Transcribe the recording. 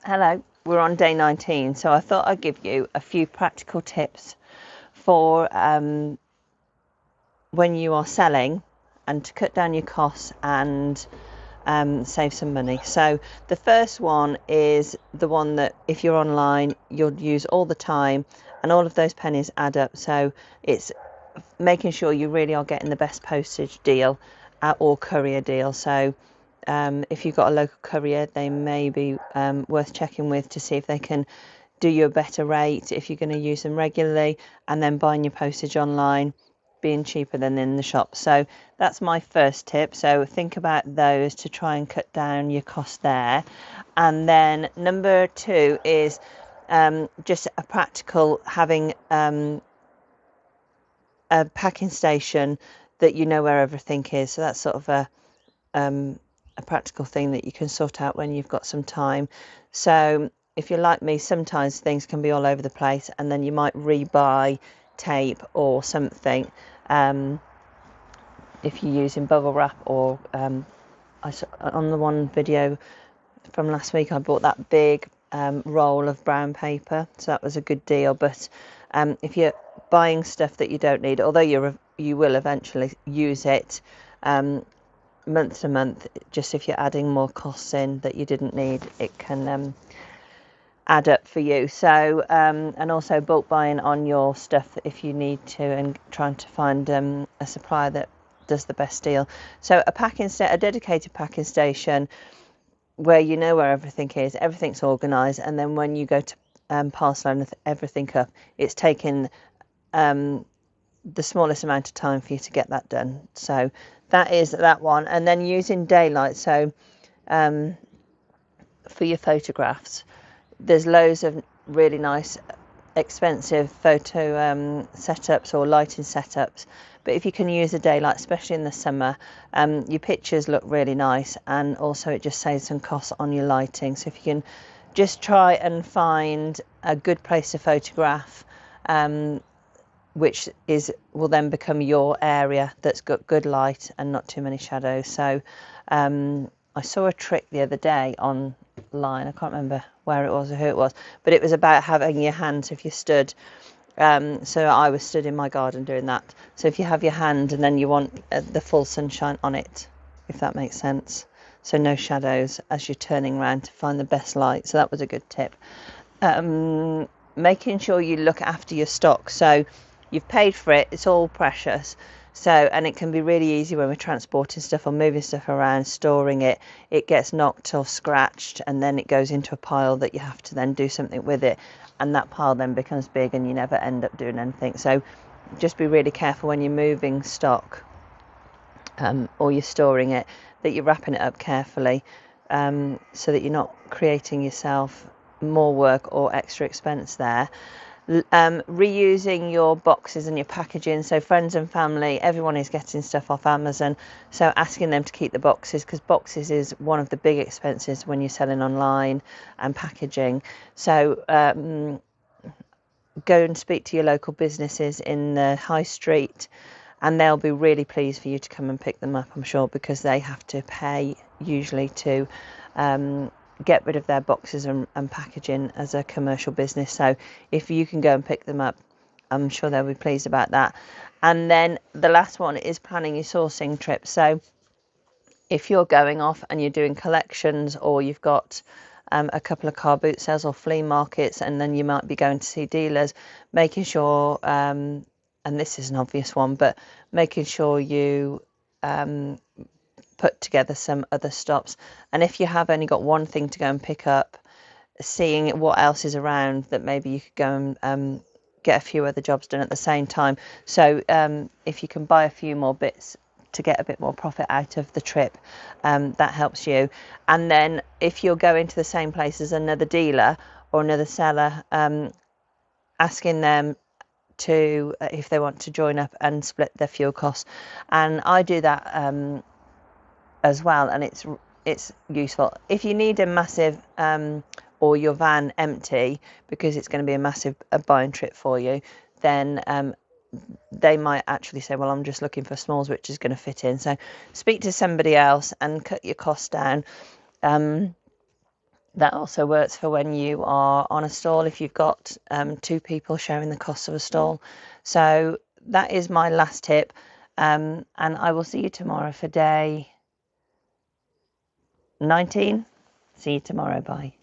Hello, we're on day 19, so I thought I'd give you a few practical tips for when you are selling and to cut down your costs and save some money. So the first one is the one that if you're online, you'll use all the time, and all of those pennies add up. So it's making sure you really are getting the best postage deal or courier deal. So if you've got a local courier, they may be worth checking with to see if they can do you a better rate if you're going to use them regularly, and then buying your postage online being cheaper than in the shop. So that's my first tip. So think about those to try and cut down your cost there. And then number 2 is just a practical having a packing station that you know where everything is. So that's sort of a practical thing that you can sort out when you've got some time. So if you're like me, sometimes things can be all over the place, and then you might rebuy tape or something if you're using bubble wrap. Or on the one video from last week, I bought that big roll of brown paper, so that was a good deal. But if you're buying stuff that you don't need, although you will eventually use it month to month, just if you're adding more costs in that you didn't need, it can add up for you. So and also bulk buying on your stuff if you need to, and trying to find a supplier that does the best deal. So a dedicated packing station where you know where everything is, everything's organised, and then when you go to parcel everything up, it's taking the smallest amount of time for you to get that done. So that is that one. And then using daylight. So for your photographs, there's loads of really nice expensive photo setups or lighting setups, but if you can use the daylight, especially in the summer, your pictures look really nice, and also it just saves some costs on your lighting. So if you can just try and find a good place to photograph, which will then become your area that's got good light and not too many shadows. So I saw a trick the other day online. I can't remember where it was or who it was, but it was about having your hands, if you stood, so I was stood in my garden doing that. So if you have your hand and then you want the full sunshine on it, if that makes sense, so no shadows as you're turning around to find the best light. So that was a good tip. Making sure you look after your stock. So you've paid for it, it's all precious. So, and it can be really easy when we're transporting stuff or moving stuff around, storing it, it gets knocked or scratched, and then it goes into a pile that you have to then do something with it, and that pile then becomes big and you never end up doing anything. So just be really careful when you're moving stock or you're storing it, that you're wrapping it up carefully, so that you're not creating yourself more work or extra expense there. Reusing your boxes and your packaging. So friends and family, everyone is getting stuff off Amazon, so asking them to keep the boxes, because boxes is one of the big expenses when you're selling online, and packaging. So go and speak to your local businesses in the high street, and they'll be really pleased for you to come and pick them up, I'm sure, because they have to pay usually to get rid of their boxes and packaging as a commercial business. So if you can go and pick them up, I'm sure they'll be pleased about that. And then the last one is planning your sourcing trip. So if you're going off and you're doing collections, or you've got a couple of car boot sales or flea markets, and then you might be going to see dealers, making sure, and this is an obvious one, but making sure you put together some other stops. And if you have only got one thing to go and pick up, seeing what else is around, that maybe you could go and get a few other jobs done at the same time. So if you can buy a few more bits to get a bit more profit out of the trip, that helps you. And then if you're going to the same place as another dealer or another seller, asking them to if they want to join up and split their fuel costs. And I do that as well, and it's useful. If you need a massive or your van empty, because it's going to be a buying trip for you, then they might actually say, well, I'm just looking for smalls, which is going to fit in. So speak to somebody else and cut your costs down. That also works for when you are on a stall, if you've got two people sharing the cost of a stall. So that is my last tip. And I will see you tomorrow for day 19. See you tomorrow. Bye.